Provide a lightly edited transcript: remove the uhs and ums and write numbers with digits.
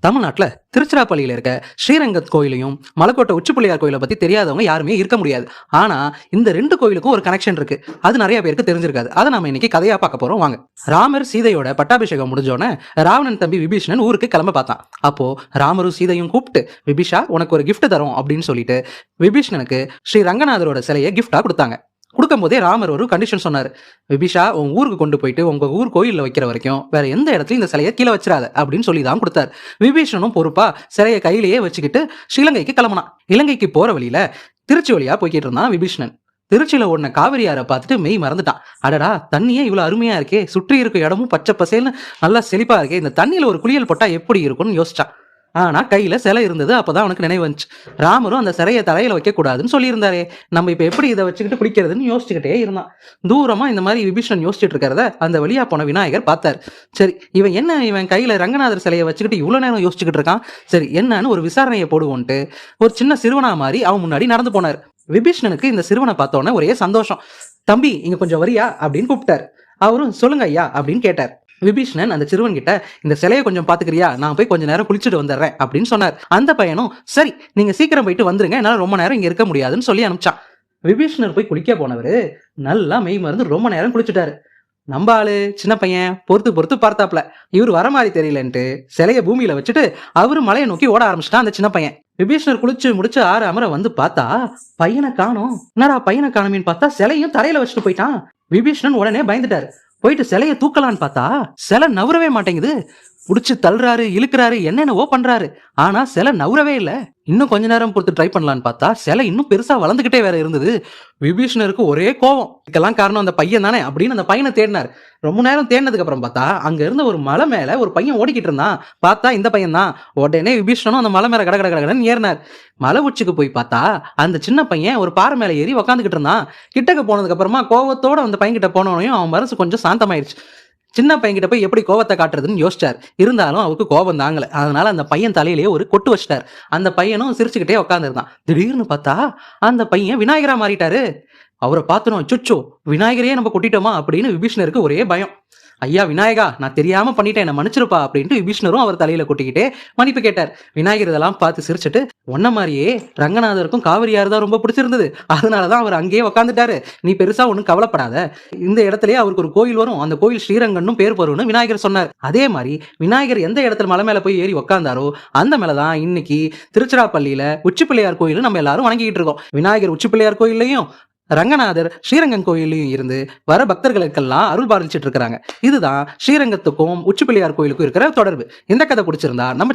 தமிழ்நாட்டுல திருச்சிராப்பள்ளியில இருக்க ஸ்ரீரங்கத் கோயிலையும் மலைக்கோட்டை உச்சிப்புள்ளியார் கோயிலை பத்தி தெரியாதவங்க யாருமே இருக்க முடியாது. ஆனா இந்த ரெண்டு கோயிலுக்கும் ஒரு கனெக்ஷன் இருக்கு. அது நிறைய பேருக்கு தெரிஞ்சிருக்காது. அதை நம்ம இன்னைக்கு கதையா பார்க்க போறோம் வாங்க. ராமர் சீதையோட பட்டாபிஷேகம் முடிஞ்சோடனே ராவணன் தம்பி விபீஷணன் ஊருக்கு கிளம்ப பார்த்தான். அப்போ ராமரும் சீதையும் கூப்பிட்டு, விபீஷா உனக்கு ஒரு கிஃப்ட் தரோம் அப்படின்னு சொல்லிட்டு விபீஷணனுக்கு ஸ்ரீ ரங்கநாதரோட சிலையை கிஃப்டா கொடுத்தாங்க. கொடுக்கும் போதே ராமர் ஒரு கண்டிஷன் சொன்னாரு. விபீஷா உன் ஊருக்கு கொண்டு போயிட்டு உங்க ஊர் கோயில்ல வைக்கிற வரைக்கும் வேற எந்த இடத்துலயும் இந்த சிலையை கீழே வச்சிடாத அப்படின்னு சொல்லி தான் கொடுத்தாரு. விபீஷணனும் பொறுப்பா சிலையை கையிலேயே வச்சுக்கிட்டு ஸ்ரீலங்கைக்கு கிளம்பினான். இலங்கைக்கு போற வழியில திருச்சி வழியா போய்கிட்டு இருந்தான் விபீஷணன். திருச்சியில ஓடின காவிரியாரை பார்த்துட்டு மெய் மறந்துட்டான். அடடா, தண்ணியே இவ்வளவு அருமையா இருக்கே, சுற்றி இருக்க இடமும் பச்சை பசேல்னு நல்லா செழிப்பா இருக்கே, இந்த தண்ணியில ஒரு குளியல் போட்டா எப்படி இருக்கும்னு யோசிச்சான். ஆனா கையில சிலை இருந்தது. அப்பதான் அவனுக்கு நினைவு வந்துச்சு, ராமரும் அந்த சிலையை தலையில வைக்க கூடாதுன்னு சொல்லியிருந்தாரே, நம்ம இப்ப எப்படி இதை வச்சுக்கிட்டு குளிக்கிறதுன்னு யோசிச்சுக்கிட்டே இருந்தான். தூரமா இந்த மாதிரி விபீஷணன் யோசிச்சுட்டு இருக்கிறத அந்த வழியா போன விநாயகர் பார்த்தார். சரி, இவன் கையில ரங்கநாதர் சிலையை வச்சுக்கிட்டு இவ்வளவு நேரம் யோசிச்சுக்கிட்டு இருக்கான், சரி என்னன்னு ஒரு விசாரணையை போடுவோன்ட்டு ஒரு சின்ன சிறுவனா மாதிரி அவன் முன்னாடி நடந்து போனார். விபீஷணனுக்கு இந்த சிறுவனை பார்த்தோன்னே ஒரே சந்தோஷம். தம்பி இங்க கொஞ்சம் வரியா அப்படின்னு கூப்பிட்டார். அவரும் சொல்லுங்க ஐயா அப்படின்னு கேட்டார். விபீஷணன் அந்த சிறுவன் கிட்ட, இந்த சிலையை கொஞ்சம் பாத்துக்கிறியா, நான் போய் கொஞ்ச நேரம் குளிச்சுட்டு வந்துடுறேன் அப்படின்னு சொன்னார். அந்த பையனும் சரி நீங்க சீக்கிரம் போயிட்டு வந்துருங்க, என்னால ரொம்ப நேரம் இங்க இருக்க முடியாதுன்னு சொல்லி அனுப்பிச்சான். விபீஷணர் போய் குளிக்க போனவரு நல்லா மெய் மருந்து ரொம்ப நேரம் குளிச்சுட்டாரு. நம்ம ஆளு சின்ன பையன் பொறுத்து பொறுத்து பார்த்தாப்ல, இவர் வர மாதிரி தெரியலன்ட்டு சிலைய பூமியில வச்சுட்டு அவரு மலையை நோக்கி ஓட ஆரம்பிச்சிட்டான் அந்த சின்ன பையன். விபீஷணர் குளிச்சு முடிச்சு 6 அமர வந்து பார்த்தா பையனை காணோம். என்னடா பையனை காணுமேன்னு பார்த்தா சிலையும் தரையில வச்சுட்டு போயிட்டான். விபீஷணன் உடனே பயந்துட்டாரு. போயிட்டு சிலையை தூக்கலான்னு பார்த்தா சிலை நவரவே மாட்டேங்குது. புடிச்சு தள்ளுறாரு, இழுக்கிறாரு, என்னென்னவோ பண்றாரு. ஆனா சிலை நவரவே இல்ல. இன்னும் கொஞ்ச நேரம் பொறுத்து ட்ரை பண்ணலான்னு பார்த்தா சிலை இன்னும் பெருசா வளர்ந்துகிட்டே வேற இருந்தது. விபீஷணருக்கு ஒரே கோவம். இதுக்கெல்லாம் காரணம் அந்த பையன் தானே அப்படின்னு அந்த பையனை தேடினார். ரொம்ப நேரம் தேடினதுக்கு அப்புறம் பார்த்தா அங்க இருந்த ஒரு மலை மேல ஒரு பையன் ஓடிக்கிட்டு இருந்தான். பார்த்தா இந்த பையன் தான். உடனே விபீஷணனும் அந்த மலை மேல கடகடன்னு ஏறினார். மலை உச்சிக்கு போய் பார்த்தா அந்த சின்ன பையன் ஒரு பாறை மேல ஏறி உக்காந்துக்கிட்டு இருந்தான். கிட்டக்கு போனதுக்கு அப்புறமா கோவத்தோட அந்த பையன் கிட்ட போனோனையும் அவன் மனசு கொஞ்சம் சாந்தமாயிடுச்சு. சின்ன பையன்கிட்ட போய் எப்படி கோவத்தை காட்டுறதுன்னு யோசிச்சார். இருந்தாலும் அவருக்கு கோபம் தாங்கல. அதனால அந்த பையன் தலையிலேயே ஒரு கொட்டு வச்சிட்டார். அந்த பையனும் சிரிச்சுக்கிட்டே உட்காந்துருந்தான். திடீர்னு பார்த்தா அந்த பையன் விநாயகரா மாறிட்டாரு. அவரை பார்த்தனும், சுச்சோ விநாயகரையே நம்ம கொட்டிட்டோமா அப்படின்னு விபீஷணருக்கு ஒரே பயம். ஐயா விநாயகா, நான் தெரியாம பண்ணிட்டேன், என்ன மன்னிச்சிருப்பா அப்படின்ட்டு விபீஷணரும் அவர் தலையில கொட்டிக்கிட்டே மன்னிப்பு கேட்டார். விநாயகர் இதெல்லாம் பார்த்து சிரிச்சுட்டு, ஒன்ன மாதிரியே ரங்கநாதருக்கும் காவிரியார் தான் ரொம்ப பிடிச்சிருந்தது, அதனாலதான் அவர் அங்கேயே உக்காந்துட்டாரு, நீ பெருசா ஒன்னும் கவலைப்படாத, இந்த இடத்துலயே அவருக்கு ஒரு கோயில் வரும், அந்த கோயில் ஸ்ரீரங்கன்னு பேர் வரும்னு விநாயகர் சொன்னார். அதே மாதிரி விநாயகர் எந்த இடத்துல மலை மேல போய் ஏறி உக்காந்தாரோ அந்த மேலதான் இன்னைக்கு திருச்சிராப்பள்ளியில உச்சிப்பிள்ளையார் கோயில் நம்ம எல்லாரும் வணங்கிட்டு இருக்கோம். விநாயகர் உச்சிப்பிள்ளையார் கோயிலையும் ரங்கநாதர் ஸ்ரீரங்கம் கோயிலையும் இருந்து வர பக்தர்களுக்கெல்லாம் அருள் பாலிச்சிட்டு இருக்கிறாங்க. இதுதான் ஸ்ரீரங்கத்துக்கும் உச்சிப்பிள்ளையார் கோயிலுக்கும் இருக்கிற தொடர்பு. இந்த கதை பிடிச்சிருந்தா நம்ம